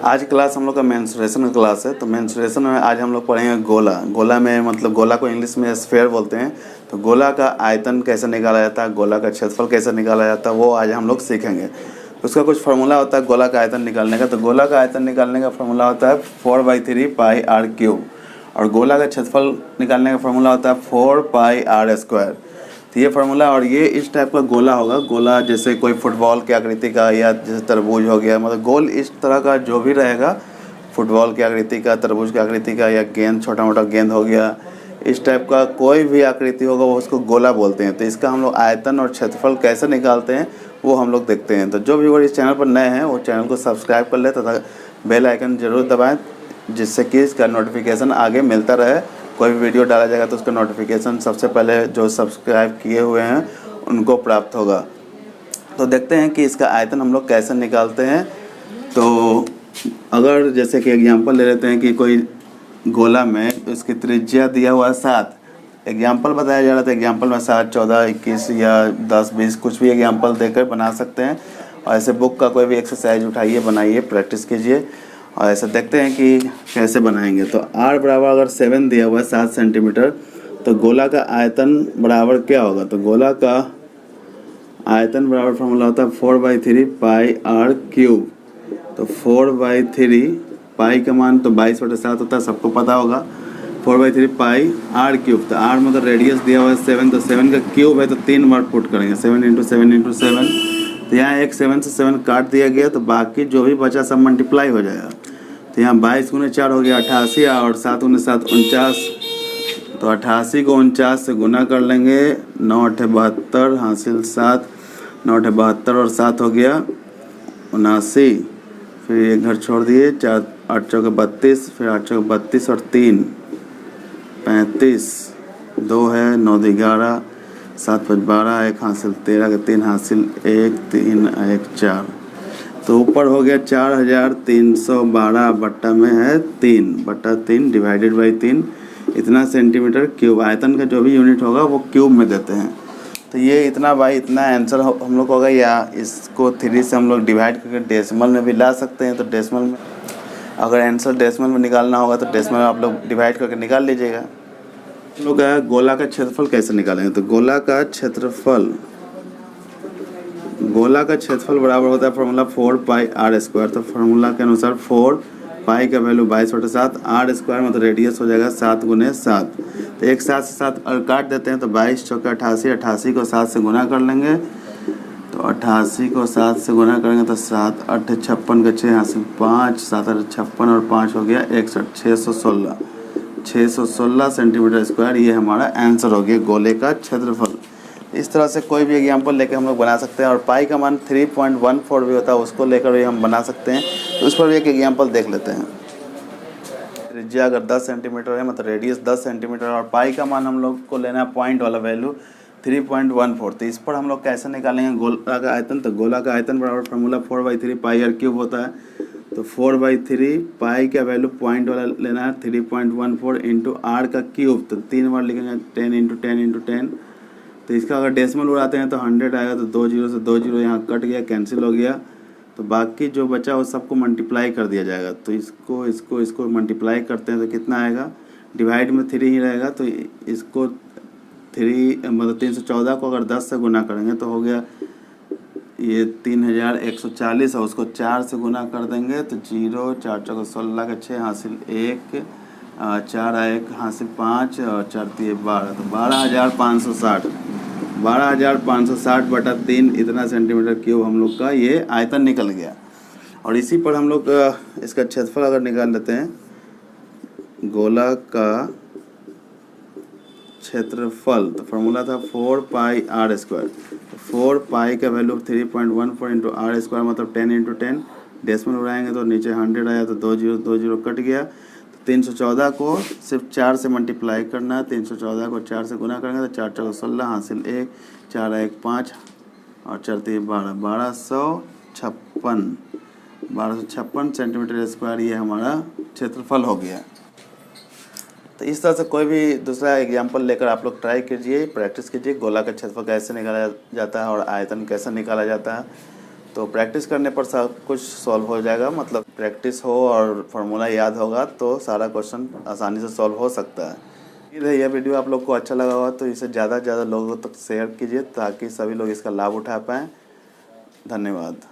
आज क्लास हम लोग का मेंसुरेशन का क्लास है। तो मेंसुरेशन में आज हम लोग पढ़ेंगे गोला। गोला में मतलब गोला को इंग्लिश में स्फेयर बोलते हैं। तो गोला का आयतन कैसे निकाला जाता है, गोला का क्षेत्रफल कैसे निकाला जाता है, वो आज हम लोग सीखेंगे। उसका कुछ फार्मूला होता है गोला का आयतन निकालने का। तो गोला का आयतन निकालने का फार्मूला होता है 4/3 पाई आर क्यूब, और गोला का क्षेत्रफल निकालने का फार्मूला होता है 4 पाई आर स्क्वायर। तो ये फार्मूला, और ये इस टाइप का गोला होगा। गोला जैसे कोई फुटबॉल की आकृति का, या जैसे तरबूज हो गया, मतलब गोल इस तरह का जो भी रहेगा, फुटबॉल की आकृति का, तरबूज की आकृति का, या गेंद, छोटा मोटा गेंद हो गया, इस टाइप का कोई भी आकृति होगा वो उसको गोला बोलते हैं। तो इसका हम लोग आयतन और क्षेत्रफल कैसे निकालते हैं वो हम लोग देखते हैं। तो जो व्यूअर इस चैनल पर नए हैं वो चैनल को सब्सक्राइब कर ले तथा बेल आइकन जरूर दबाएं, जिससे कि इसका नोटिफिकेशन आगे मिलता रहे। कोई भी वीडियो डाला जाएगा तो उसका नोटिफिकेशन सबसे पहले जो सब्सक्राइब किए हुए हैं उनको प्राप्त होगा। तो देखते हैं कि इसका आयतन हम लोग कैसे निकालते हैं। तो अगर जैसे कि एग्जांपल ले लेते हैं कि कोई गोला में उसकी त्रिज्या दिया हुआ है 7, एग्जांपल बताया जा रहा था। एग्जांपल में 7, 14, 21 या 10, 20 कुछ भी एग्जांपल देकर बना सकते हैं। और ऐसे बुक का कोई भी एक्सरसाइज उठाइए, बनाइए, प्रैक्टिस कीजिए, और ऐसे देखते हैं कि कैसे बनाएंगे। तो r बराबर अगर 7 दिया हुआ है 7 सेंटीमीटर, तो गोला का आयतन बराबर क्या होगा। तो गोला का आयतन बराबर फार्मूला होता है 4/3 पाई आर क्यूब। तो 4/3 पाई का मान तो 22/7 होता है, सबको पता होगा। 4/3 पाई आर क्यूब। तो आर मतलब रेडियस दिया हुआ है 7, तो 7 का क्यूब है तो 3 बार पुट करेंगे, 7 × 7 × 7। तो यहाँ एक 7 से 7 काट दिया गया, तो बाकी जो भी बचा सब मल्टीप्लाई हो जाएगा। तो यहाँ 22 × 4 हो गया 88, और 7 × 7 49। तो 88 को 49 से गुना कर लेंगे, 9 × 8 = 72, हासिल 7, 9 × 8 = 72 और 7 हो गया 79। फिर एक घर छोड़ दिए, 4 8 चौके 32, फिर 8 चौके 32 और 3 35, 2 है, 9 × 11, 7 × 5 = 12, 1 हासिल 13 के 3 हासिल 1, 3 1 4। तो ऊपर हो गया 4312 बट्टा में है 3/3 डिवाइडेड बाई 3, इतना सेंटीमीटर क्यूब। आयतन का जो भी यूनिट होगा वो क्यूब में देते हैं। तो ये इतना बाई इतना आंसर हम लोग होगा, या इसको 3 से हम लोग डिवाइड करके डेसिमल में भी ला सकते हैं। तो डेसिमल में अगर आंसर डेसिमल में निकालना होगा तो डेसिमल में आप लोग डिवाइड करके निकाल लीजिएगा। हम लोग गोला का क्षेत्रफल कैसे निकालेंगे। तो गोला का क्षेत्रफल बराबर होता है फार्मूला 4 पाई आर स्क्वायर। तो फार्मूला के अनुसार 4 पाई का वैल्यू 22/7, आर स्क्वायर मतलब रेडियस हो जाएगा 7 × 7। तो एक 7 से 7 और काट देते हैं, तो 22 चौके 88, 88 को 7 से गुना कर लेंगे। तो 88 को 7 से गुना करेंगे तो 7 8 56 का 6 हासिल 5, 7 8 56 और 5 हो गया 61, 616 सेंटीमीटर स्क्वायर। ये हमारा आंसर हो गया गोले का क्षेत्रफल। इस तरह से कोई भी एग्जांपल लेकर हम लोग बना सकते हैं। और पाई का मान 3.14 भी होता है, उसको लेकर भी हम बना सकते हैं। तो उस पर भी एक एग्जांपल देख लेते हैं। त्रिज्या अगर 10 सेंटीमीटर है, मतलब रेडियस 10 सेंटीमीटर, और पाई का मान हम लोग को लेना है पॉइंट वाला वैल्यू 3.14। तो इस पर हम लोग कैसे निकालेंगे गोला का आयतन। तो गोला का आयतन बराबर फार्मूला 4/3 पाई आर क्यूब होता है। तो 4/3 पाई का वैल्यू पॉइंट वाला लेना है 3.14 इंटू आर का क्यूब। तो 3 बार लिखेंगे 10 × 10 × 10। तो इसका अगर डेसिमल उड़ाते हैं तो 100 आएगा। तो 2 0 से 2 0 यहाँ कट गया, कैंसिल हो गया। तो बाकी जो बचा वो सबको मल्टीप्लाई कर दिया जाएगा। तो इसको मल्टीप्लाई करते हैं तो कितना आएगा, डिवाइड में 3 ही रहेगा। तो इसको 3 मतलब 314 को अगर 10 से गुना करेंगे तो हो गया ये 3140, और उसको 4 से गुना कर देंगे तो 0, 4 चौके 16 के 6 हासिल 1, 4 1 हासिल 5 और 4 3 12। तो 12,560/3 इतना सेंटीमीटर क्यूब हम लोग का ये आयतन निकल गया। और इसी पर हम लोग इसका क्षेत्रफल अगर निकाल लेते हैं, गोला का क्षेत्रफल, तो फार्मूला था 4 पाई आर स्क्वायर। 4 पाई का वैल्यू 3.14 इंटू आर स्क्वायर मतलब 10 × 10। डेसिमल उड़ाएंगे तो नीचे 100 आया, तो 2 0 2 0 कट गया। तो 314 को सिर्फ 4 से मल्टीप्लाई करना है। 314 को 4 से गुना करेंगे तो 4 चौके 16 हासिल 1, 4 1 5 और 4 3 12, 1256 सेंटीमीटर स्क्वायर ये हमारा क्षेत्रफल हो गया। तो इस तरह से कोई भी दूसरा एग्जाम्पल लेकर आप लोग ट्राई कीजिए, प्रैक्टिस कीजिए। गोला का क्षेत्रफल कैसे निकाला जाता है और आयतन कैसे निकाला जाता है। तो प्रैक्टिस करने पर सब कुछ सॉल्व हो जाएगा, मतलब प्रैक्टिस हो और फार्मूला याद होगा तो सारा क्वेश्चन आसानी से सॉल्व हो सकता है। उम्मीद है यह वीडियो आप लोग को अच्छा लगा होगा, तो इसे ज़्यादा से ज़्यादा लोगों तक शेयर कीजिए ताकि सभी लोग इसका लाभ उठा पाएँ। धन्यवाद।